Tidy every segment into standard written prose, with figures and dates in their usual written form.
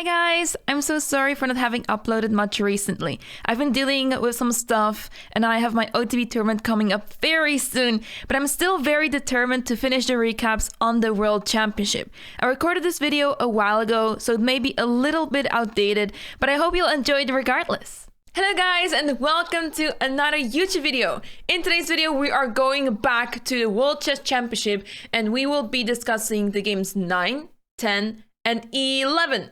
Hi guys! I'm so sorry for not having uploaded much recently. I've been dealing with some stuff and I have my OTB tournament coming up very soon, but I'm still very determined to finish the recaps on the World Championship. I recorded this video a while ago, so it may be a little bit outdated, but I hope you'll enjoy it regardless. Hello guys and welcome to another YouTube video. In today's video we are going back to the World Chess Championship and we will be discussing the games 9, 10 and 11.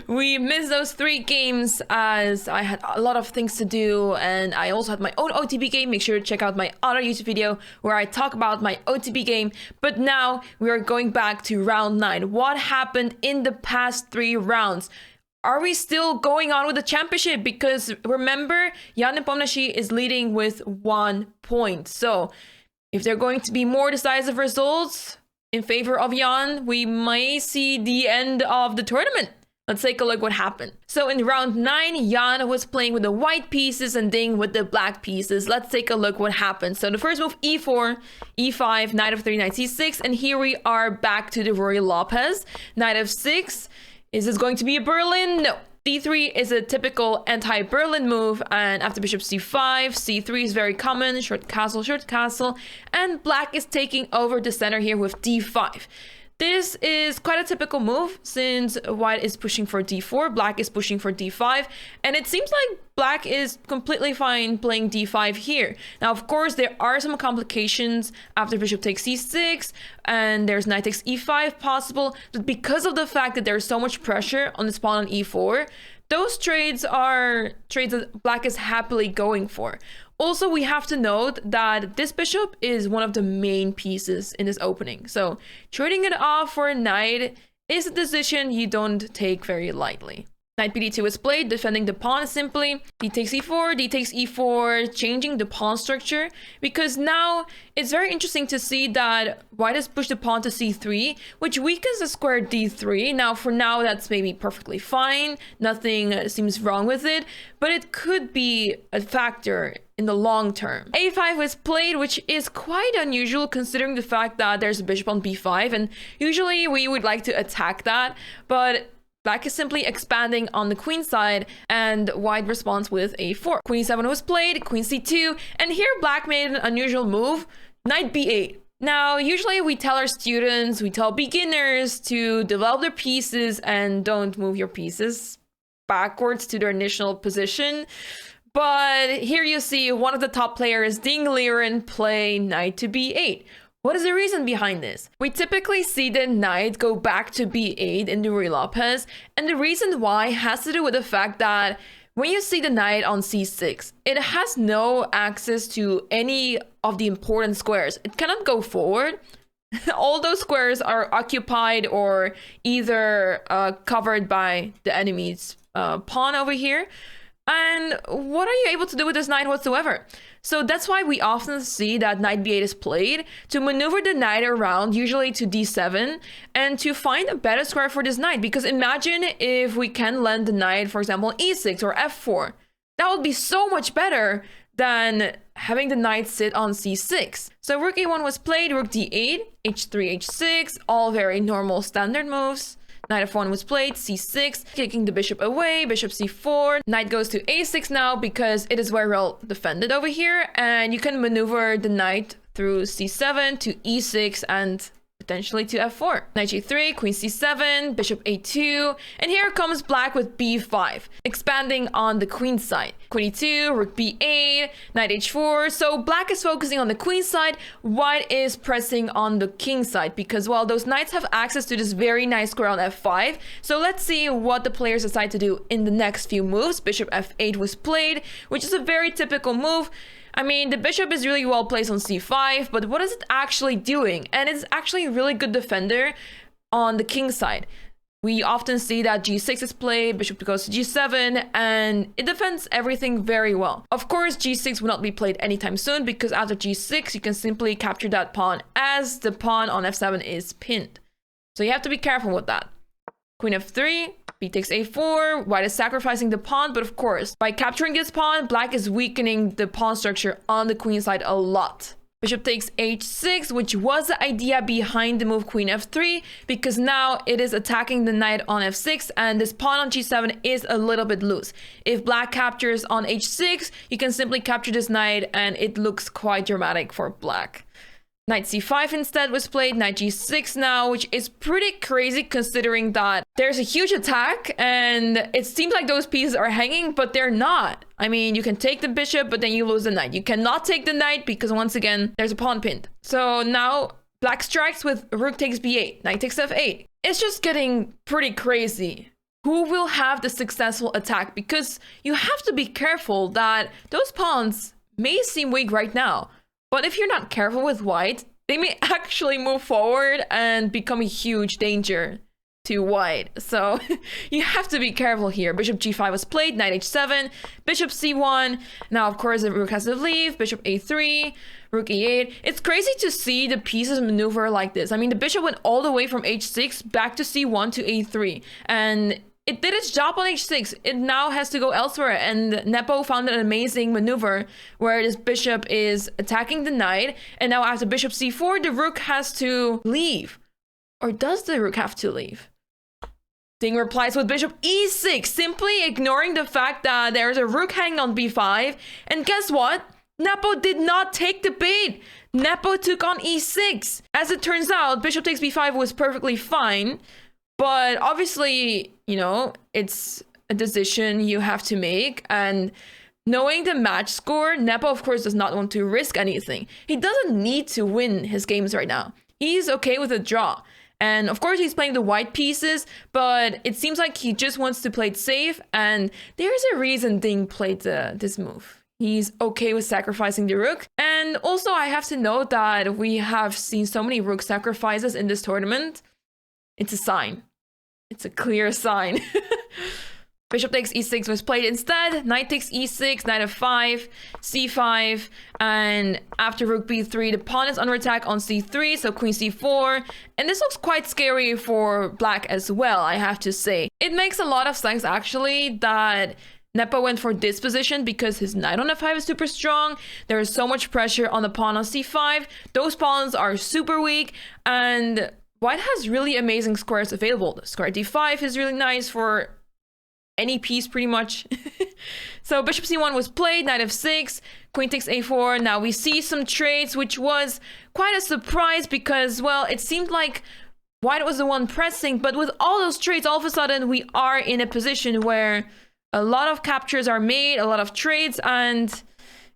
We missed those 3 games as I had a lot of things to do, and I also had my own OTB game. Make sure to check out my other YouTube video where I talk about my OTB game. But now we are going back to round 9. What happened in the past 3 rounds? Are we still going on with the championship? Because remember, Jan Nepomniachtchi is leading with 1 point. So if there are going to be more decisive results in favor of Jan, we may see the end of the tournament. Let's take a look what happened. So in round 9, Jan was playing with the white pieces and Ding with the black pieces. Let's take a look what happened. So the first move, e4, e5, knight f3, knight c6, and here we are back to the Rory Lopez. Knight f6. Is this going to be a Berlin? No. d3 is a typical anti-Berlin move, and after bishop c5, c3 is very common, short castle, and black is taking over the center here with d5. This is quite a typical move since white is pushing for d4, black is pushing for d5, and it seems like black is completely fine playing d5 here. Now, of course, there are some complications after bishop takes c6, and there's knight takes e5 possible, but because of the fact that there's so much pressure on this pawn on e4, those trades are trades that black is happily going for. Also, we have to note that this bishop is one of the main pieces in this opening. So trading it off for a knight is a decision you don't take very lightly. Knight bd2 is played, defending the pawn simply. D takes e4, d takes e4, changing the pawn structure. Because now it's very interesting to see that white has pushed the pawn to c3, which weakens the square d3. Now, for now, that's maybe perfectly fine. Nothing seems wrong with it. But it could be a factor in the long term. a5 was played, which is quite unusual considering the fact that there's a bishop on b5. And usually we would like to attack that. But black is simply expanding on the queen side, and white responds with a4. Queen e7 was played, queen c2, and here black made an unusual move, knight b8. Now, usually we tell our students, we tell beginners to develop their pieces and don't move your pieces backwards to their initial position. But here you see one of the top players, Ding Liren, play knight to b8. What is the reason behind this? We typically see the knight go back to b8 in the Rory Lopez, and the reason why has to do with the fact that when you see the knight on c6, it has no access to any of the important squares. It cannot go forward. All those squares are occupied or either covered by the enemy's pawn over here. And what are you able to do with this knight whatsoever? So that's why we often see that knight b8 is played to maneuver the knight around, usually to d7, and to find a better square for this knight. Because imagine if we can land the knight, for example, e6 or f4. That would be so much better than having the knight sit on c6. So rook a1 was played, rook d8, h3, h6, all very normal standard moves. Knight f1 was played, c6, kicking the bishop away, bishop c4. Knight goes to a6 now because it is very well defended over here. And you can maneuver the knight through c7 to e6 and potentially to f4. Knight g3, queen c7, bishop a2. And here comes black with b5, expanding on the queen side. Queen e2, rook b8, knight h4. So black is focusing on the queen side, white is pressing on the king side because, well, those knights have access to this very nice square on f5. So let's see what the players decide to do in the next few moves. Bishop f8 was played, which is a very typical move. I mean, the bishop is really well placed on c5, but what is it actually doing? And it's actually a really good defender on the king side. We often see that g6 is played, bishop goes to g7, and it defends everything very well. Of course, g6 will not be played anytime soon because after g6, you can simply capture that pawn as the pawn on f7 is pinned. So you have to be careful with that. Queen f3, b takes a4, white is sacrificing the pawn, but of course, by capturing this pawn, black is weakening the pawn structure on the queen side a lot. Bishop takes h6, which was the idea behind the move queen f3, because now it is attacking the knight on f6, and this pawn on g7 is a little bit loose. If black captures on h6, you can simply capture this knight, and it looks quite dramatic for black. Knight c5 instead was played, knight g6 now, which is pretty crazy considering that there's a huge attack and it seems like those pieces are hanging, but they're not. I mean, you can take the bishop, but then you lose the knight. You cannot take the knight because once again, there's a pawn pinned. So now black strikes with rook takes b8, knight takes f8. It's just getting pretty crazy. Who will have the successful attack? Because you have to be careful that those pawns may seem weak right now, but if you're not careful with white, they may actually move forward and become a huge danger to white. So you have to be careful here. Bishop g5 was played, knight h7, bishop c1. Now, of course, the rook has to leave, bishop a3, rook e8. It's crazy to see the pieces maneuver like this. I mean, the bishop went all the way from h6 back to c1 to a3. And it did its job on h6. It now has to go elsewhere, and Nepo found an amazing maneuver where this bishop is attacking the knight, and now after bishop c4, the rook has to leave. Or does the rook have to leave? Ding replies with bishop e6, simply ignoring the fact that there's a rook hanging on b5, and guess what? Nepo did not take the bait. Nepo took on e6. As it turns out, bishop takes b5 was perfectly fine, but obviously, you know, it's a decision you have to make. And knowing the match score, Nepo, of course, does not want to risk anything. He doesn't need to win his games right now. He's okay with a draw. And of course, he's playing the white pieces, but it seems like he just wants to play it safe. And there's a reason Ding played this move. He's okay with sacrificing the rook. And also, I have to note that we have seen so many rook sacrifices in this tournament. It's a sign. It's a clear sign. Bishop takes e6 was played instead. Knight takes e6, knight f5, c5, and after rook b3, the pawn is under attack on c3, so queen c4. And this looks quite scary for black as well, I have to say. It makes a lot of sense, actually, that Nepo went for this position because his knight on f5 is super strong. There is so much pressure on the pawn on c5. Those pawns are super weak, and white has really amazing squares available. The square d5 is really nice for any piece, pretty much. So bishop c1 was played, knight f6, queen takes a4. Now we see some trades, which was quite a surprise because, well, it seemed like white was the one pressing, but with all those trades, all of a sudden we are in a position where a lot of captures are made, a lot of trades, and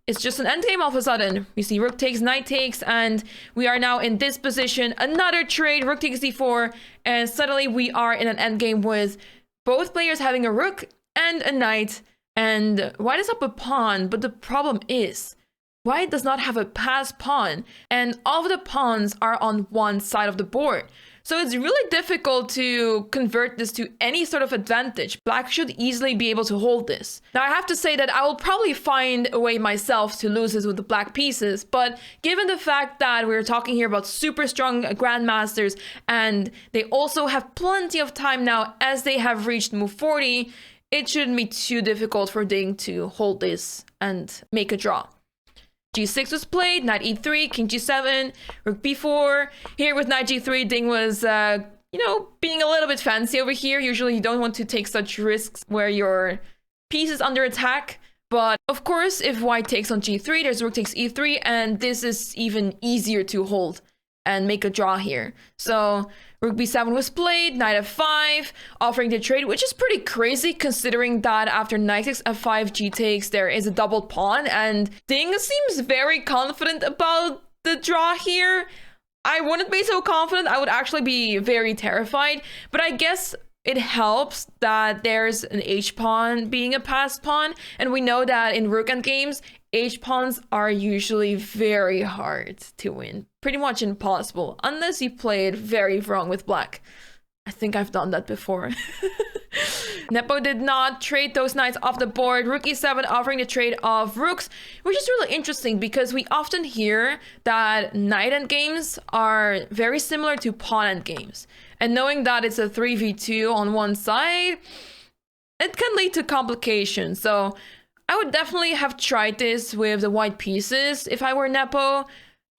it's just an endgame all of a sudden. We see rook takes, knight takes, and we are now in this position. Another trade, rook takes d4, and suddenly we are in an endgame with both players having a rook and a knight, and white is up a pawn, but the problem is white does not have a passed pawn, and all of the pawns are on one side of the board. So it's really difficult to convert this to any sort of advantage. Black should easily be able to hold this. Now I have to say that I will probably find a way myself to lose this with the black pieces, but given the fact that we're talking here about super strong grandmasters and they also have plenty of time now as they have reached move 40, it shouldn't be too difficult for Ding to hold this and make a draw. g6 was played, knight e3, king g7, rook b4. Here with knight g3, Ding was, being a little bit fancy over here. Usually you don't want to take such risks where your piece is under attack. But of course, if white takes on g3, there's rook takes e3, and this is even easier to hold and make a draw here. So rook b7 was played, knight f5, offering the trade, which is pretty crazy considering that after knight takes f5, g takes, there is a doubled pawn, and Ding seems very confident about the draw here. I wouldn't be so confident. I would actually be very terrified, but I guess it helps that there's an h-pawn being a passed pawn, and we know that in rook endgames, h-pawns are usually very hard to win. Pretty much impossible, unless you play it very wrong with black. I think I've done that before. Nepo did not trade those knights off the board. Rook e7 offering the trade of rooks, which is really interesting because we often hear that knight endgames are very similar to pawn endgames. And knowing that it's a 3v2 on one side, it can lead to complications. So I would definitely have tried this with the white pieces if I were Nepo,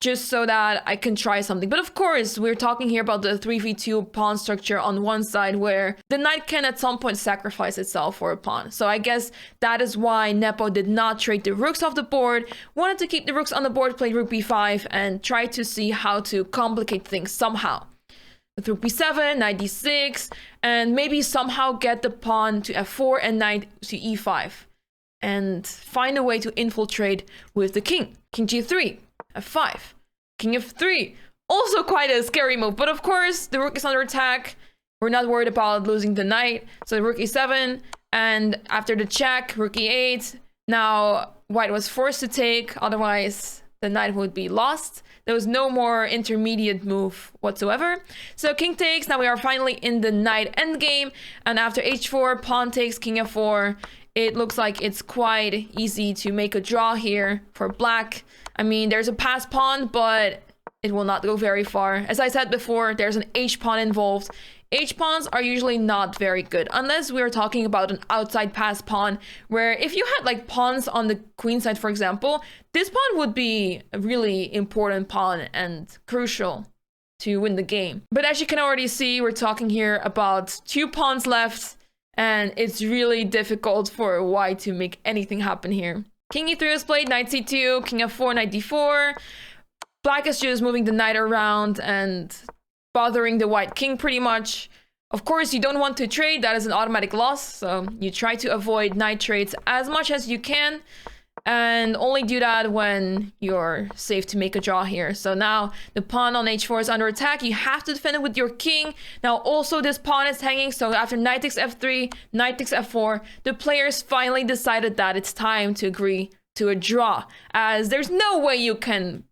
just so that I can try something. But of course, we're talking here about the 3v2 pawn structure on one side where the knight can at some point sacrifice itself for a pawn. So I guess that is why Nepo did not trade the rooks off the board, wanted to keep the rooks on the board, played rook b5, and tried to see how to complicate things somehow. With rook b7, knight d6, and maybe somehow get the pawn to f4 and knight to e5. And find a way to infiltrate with the king. King g3. f5, king f3, also quite a scary move, but of course the rook is under attack. We're not worried about losing the knight, so rook e7, and after the check, rook e8. Now white was forced to take, otherwise the knight would be lost. There was no more intermediate move whatsoever. So king takes, now we are finally in the knight endgame, and after h4, pawn takes, king f4. It looks like it's quite easy to make a draw here for black. I mean, there's a pass pawn, but it will not go very far. As I said before, there's an h-pawn involved. H-pawns are usually not very good, unless we're talking about an outside pass pawn, where if you had like pawns on the queen side, for example, this pawn would be a really important pawn and crucial to win the game. But as you can already see, we're talking here about 2 pawns left, and it's really difficult for white to make anything happen here. King e3 was played, knight c2, king f4, knight d4. Black is just moving the knight around and bothering the white king pretty much. Of course, you don't want to trade, that is an automatic loss, so you try to avoid knight trades as much as you can, and only do that when you're safe to make a draw here. So now the pawn on h4 is under attack. You have to defend it with your king. Now also this pawn is hanging, so after knight takes f3, knight takes f4, the players finally decided that it's time to agree to a draw, as there's no way you can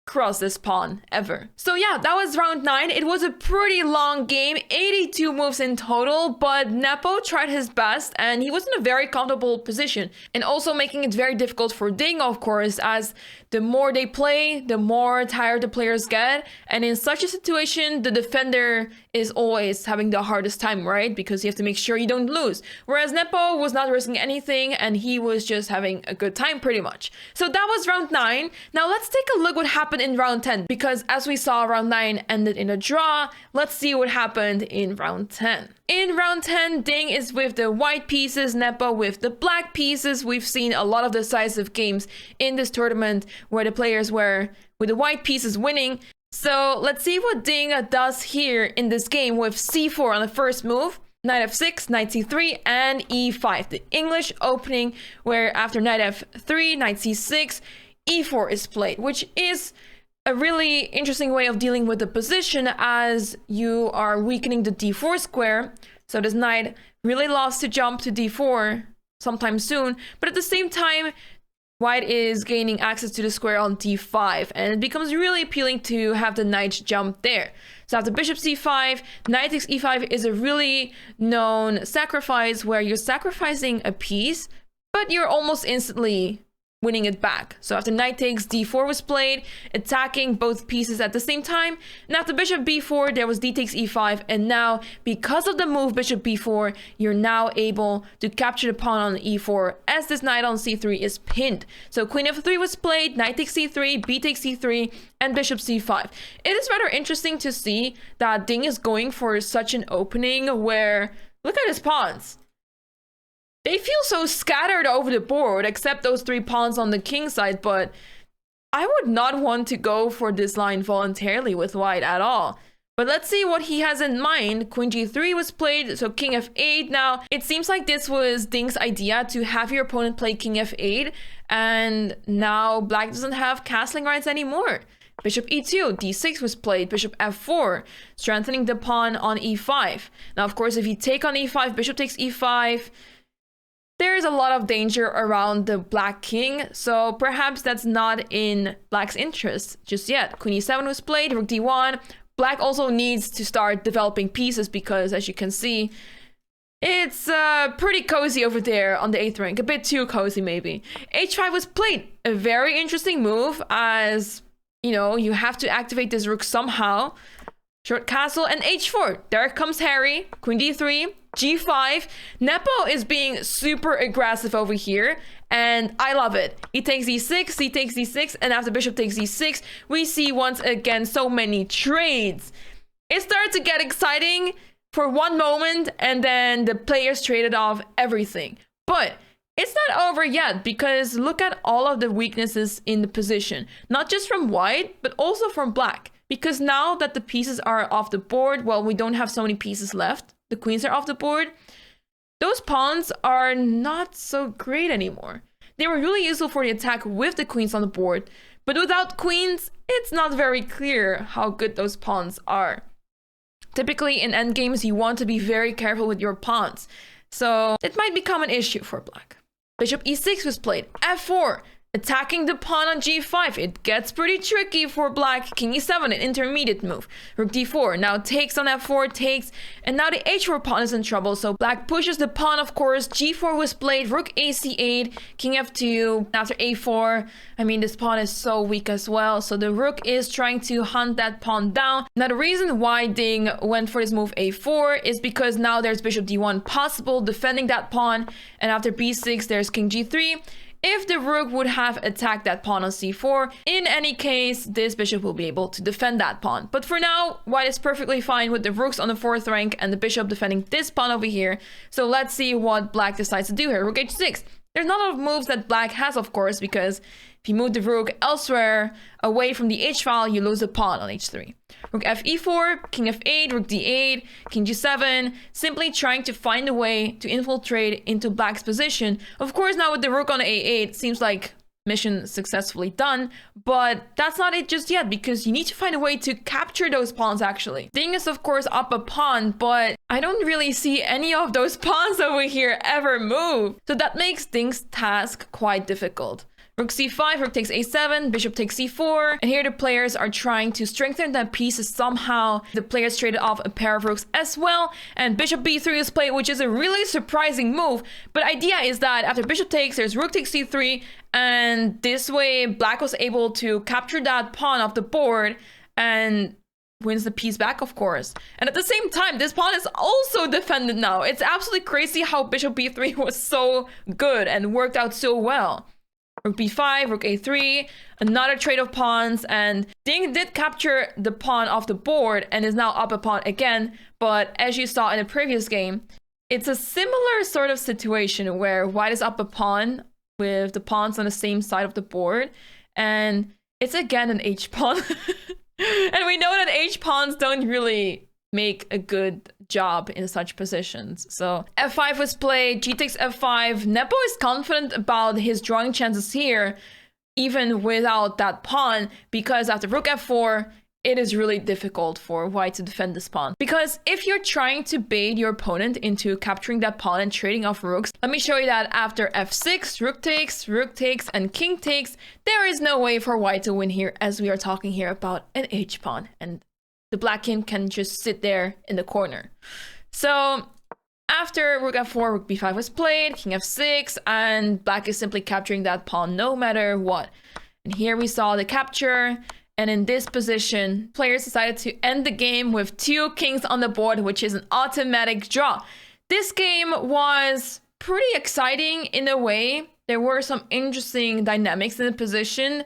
cross this pawn ever. So yeah, that was round 9. It was a pretty long game, 82 moves in total, but Nepo tried his best and he was in a very comfortable position, and also making it very difficult for Ding, of course, as the more they play, the more tired the players get, and in such a situation, the defender is always having the hardest time, right? Because you have to make sure you don't lose. Whereas Nepo was not risking anything and he was just having a good time pretty much. So that was round 9. Now let's take a look what happened in round 10, because as we saw, round 9 ended in a draw. Let's see what happened in round 10. In round 10, Ding is with the white pieces, Nepo with the black pieces. We've seen a lot of decisive games in this tournament where the players were with the white pieces winning. So let's see what Ding does here in this game with c4 on the first move, knight f6, knight c3, and e5. The English opening where after knight f3, knight c6, e4 is played, which is a really interesting way of dealing with the position, as you are weakening the d4 square. So this knight really loves to jump to d4 sometime soon, but at the same time, white is gaining access to the square on d5, and it becomes really appealing to have the knight jump there. So after bishop c5, knight takes e5 is a really known sacrifice where you're sacrificing a piece, but you're almost instantly winning it back. So after knight takes, d4 was played, attacking both pieces at the same time. And after bishop b4, there was d takes e5, and now because of the move bishop b4, you're now able to capture the pawn on e4 as this knight on c3 is pinned. So queen f3 was played, knight takes c3, b takes c3, and bishop c5. It is rather interesting to see that Ding is going for such an opening where, look at his pawns. They feel so scattered over the board, except those 3 pawns on the king side, but I would not want to go for this line voluntarily with white at all. But let's see what he has in mind. Queen g3 was played, so king f8. Now, it seems like this was Ding's idea, to have your opponent play king f8, and now black doesn't have castling rights anymore. Bishop e2, d6 was played, bishop f4, strengthening the pawn on e5. Now, of course, if you take on e5, bishop takes e5, there is a lot of danger around the black king, so perhaps that's not in black's interest just yet. Queen e7 was played, rook d1. Black also needs to start developing pieces because, as you can see, it's pretty cozy over there on the 8th rank. A bit too cozy, maybe. h5 was played. A very interesting move, as, you know, you have to activate this rook somehow. Short castle and h4. There comes Harry. Queen d3, g5. Nepo is being super aggressive over here, and I love it. He takes e6, he takes e6, and after bishop takes e6, we see once again so many trades. It started to get exciting for one moment, and then the players traded off everything. But it's not over yet, because look at all of the weaknesses in the position. Not just from white, but also from black. Because now that the pieces are off the board, well, we don't have so many pieces left. The queens are off the board. Those pawns are not so great anymore. They were really useful for the attack with the queens on the board. But without queens, it's not very clear how good those pawns are. Typically in endgames, you want to be very careful with your pawns. So it might become an issue for black. Bishop e6 was played. f4. Attacking the pawn on g5. It gets pretty tricky for black. King e7, an intermediate move. Rook d4. Now takes on f4, takes. And now the h4 pawn is in trouble. So black pushes the pawn, of course. g4 was played. Rook ac8. King f2. After a4. I mean, this pawn is so weak as well. So the rook is trying to hunt that pawn down. Now the reason why Ding went for this move a4 is because now there's bishop d1 possible, defending that pawn. And after b6, there's king g3. If the rook would have attacked that pawn on c4, in any case, this bishop will be able to defend that pawn. But for now, white is perfectly fine with the rooks on the 4th rank and the bishop defending this pawn over here. So let's see what black decides to do here. Rook h6. There's not a lot of moves that black has, of course, because if you move the rook elsewhere, away from the h-file, you lose a pawn on h3. Rook fe4, king f8, rook d8, king g7, simply trying to find a way to infiltrate into black's position. Of course, now with the rook on a8, seems like mission successfully done, but that's not it just yet, because you need to find a way to capture those pawns actually. Ding is of course up a pawn, but I don't really see any of those pawns over here ever move. So that makes Ding's task quite difficult. Rook c5, rook takes a7, bishop takes c4, and here the players are trying to strengthen that pieces somehow. The players traded off a pair of rooks as well, and bishop b3 is played, which is a really surprising move. But idea is that after bishop takes, there's rook takes c3, and this way black was able to capture that pawn off the board and wins the piece back, of course. And at the same time, this pawn is also defended now. It's absolutely crazy how bishop b3 was so good and worked out so well. Rook b5, rook a3, another trade of pawns, and Ding did capture the pawn off the board and is now up a pawn again. But as you saw in the previous game, it's a similar sort of situation where white is up a pawn with the pawns on the same side of the board, and it's again an h-pawn. And we know that h-pawns don't really make a good job in such positions. So f5 was played, g takes f5. Nepo is confident about his drawing chances here, even without that pawn, because after rook f4, it is really difficult for white to defend this pawn. Because if you're trying to bait your opponent into capturing that pawn and trading off rooks, let me show you that after f6, rook takes, and king takes, there is no way for white to win here, as we are talking here about an h-pawn, and the black king can just sit there in the corner. So after rook f4, rook b5 was played, king f6, and black is simply capturing that pawn no matter what. And here we saw the capture. And in this position, players decided to end the game with 2 kings on the board, which is an automatic draw. This game was pretty exciting in a way. There were some interesting dynamics in the position.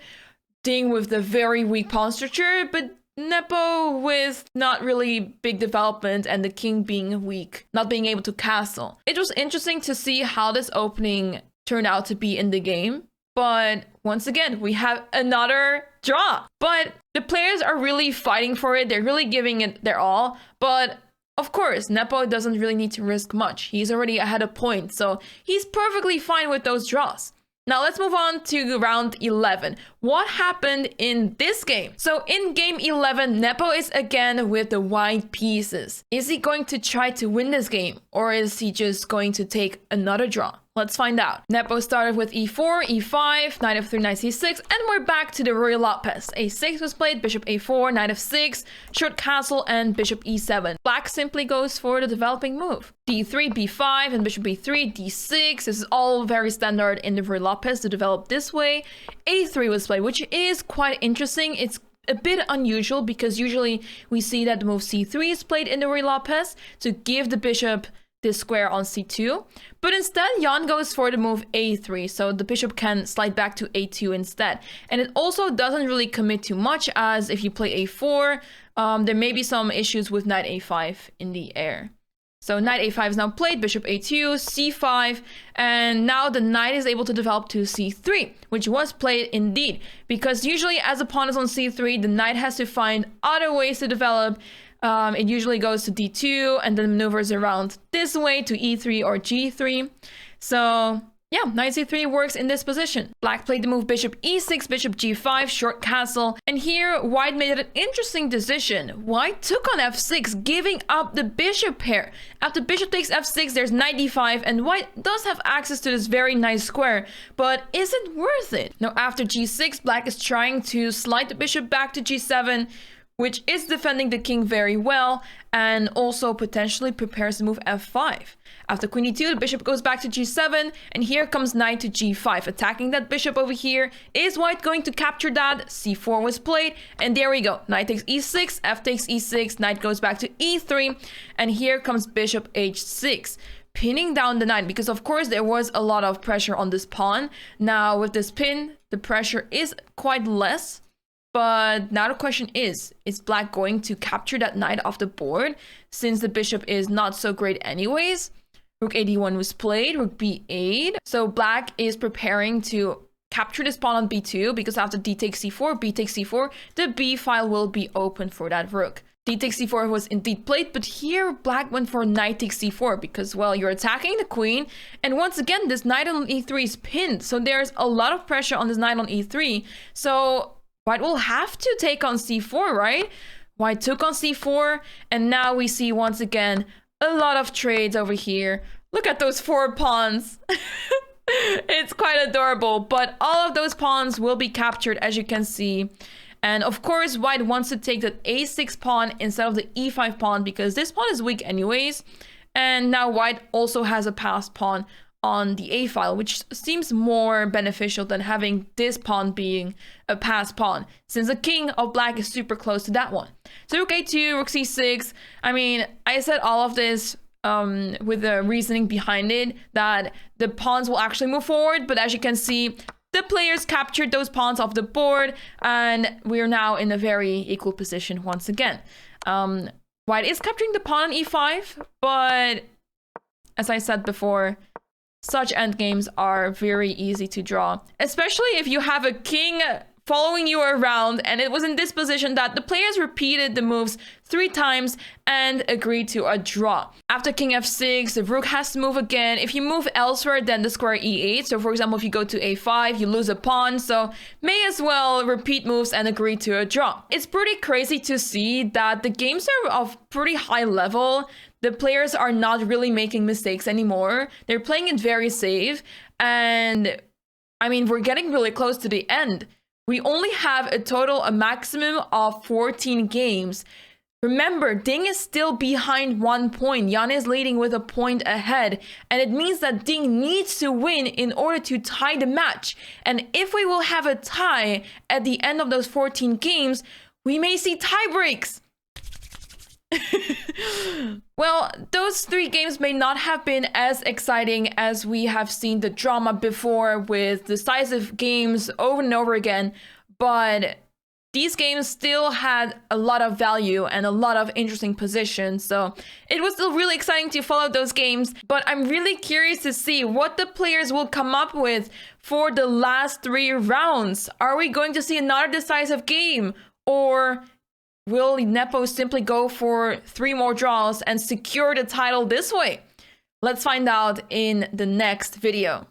Ding with the very weak pawn structure, but Nepo with not really big development and the king being weak, not being able to castle. It was interesting to see how this opening turned out to be in the game. But once again, we have another draw. But the players are really fighting for it. They're really giving it their all. But of course, Nepo doesn't really need to risk much. He's already ahead of points, so he's perfectly fine with those draws. Now let's move on to round 11. What happened in this game? So in game 11, Nepo is again with the white pieces. Is he going to try to win this game, or is he just going to take another draw? Let's find out. Nepo started with e4, e5, knight f3, knight c6, and we're back to the Ruy Lopez. a6 was played, bishop a4, knight f6, short castle, and bishop e7. Black simply goes for the developing move. d3, b5, and bishop b3, d6. This is all very standard in the Ruy Lopez to develop this way. a3 was played, which is quite interesting. It's a bit unusual because usually we see that the move c3 is played in the Ruy Lopez to give the bishop this square on c2. But instead, Jan goes for the move a3, so the bishop can slide back to a2 instead. And it also doesn't really commit too much, as if you play a4, there may be some issues with knight a5 in the air. So knight a5 is now played, bishop a2, c5, and now the knight is able to develop to c3, which was played indeed, because usually as a pawn is on c3, the knight has to find other ways to develop. It usually goes to d2 and then maneuvers around this way to e3 or g3. So yeah, knight c3 works in this position. Black played the move bishop e6, bishop g5, short castle. And here, white made an interesting decision. White took on f6, giving up the bishop pair. After bishop takes f6, there's knight d5, and white does have access to this very nice square. But is it worth it? Now, after g6, black is trying to slide the bishop back to g7, which is defending the king very well, and also potentially prepares the move f5. After queen e2, the bishop goes back to g7, and here comes knight to g5, attacking that bishop over here. Is white going to capture that? c4 was played, and there we go. Knight takes e6, f takes e6, knight goes back to e3, and here comes bishop h6. Pinning down the knight, because of course there was a lot of pressure on this pawn. Now with this pin, the pressure is quite less. But now the question is black going to capture that knight off the board since the bishop is not so great anyways? Rook a1 was played, rook b8. So black is preparing to capture this pawn on b2 because after d takes c4, b takes c4, the b file will be open for that rook. D takes c4 was indeed played, but here black went for knight takes c4 because, well, you're attacking the queen. And once again, this knight on e3 is pinned. So there's a lot of pressure on this knight on e3. So white will have to take on c4, right? White took on c4, and now we see once again a lot of trades over here. Look at those 4 pawns. It's quite adorable, but all of those pawns will be captured, as you can see. And of course, white wants to take the a6 pawn instead of the e5 pawn because this pawn is weak anyways. And now white also has a passed pawn on the a file, which seems more beneficial than having this pawn being a passed pawn, since the king of black is super close to that one. So rook a2, rook c6. I mean, I said all of this with the reasoning behind it, that the pawns will actually move forward, but as you can see, the players captured those pawns off the board, and we're now in a very equal position once again. White is capturing the pawn on e5, but as I said before, such endgames are very easy to draw, especially if you have a king following you around, and it was in this position that the players repeated the moves 3 times and agreed to a draw. After king f6, the rook has to move again. If you move elsewhere, then the square e8. So for example, if you go to a5, you lose a pawn, so may as well repeat moves and agree to a draw. It's pretty crazy to see that the games are of pretty high level. The players are not really making mistakes anymore. They're playing it very safe, and I mean, we're getting really close to the end. We only have a maximum of 14 games. Remember, Ding is still behind 1 point. Jan is leading with a point ahead. And it means that Ding needs to win in order to tie the match. And if we will have a tie at the end of those 14 games, we may see tie breaks. Well, those 3 games may not have been as exciting as we have seen the drama before with decisive games over and over again, but these games still had a lot of value and a lot of interesting positions, so it was still really exciting to follow those games. But I'm really curious to see what the players will come up with for the last 3 rounds. Are we going to see another decisive game, or will Nepo simply go for 3 more draws and secure the title this way? Let's find out in the next video.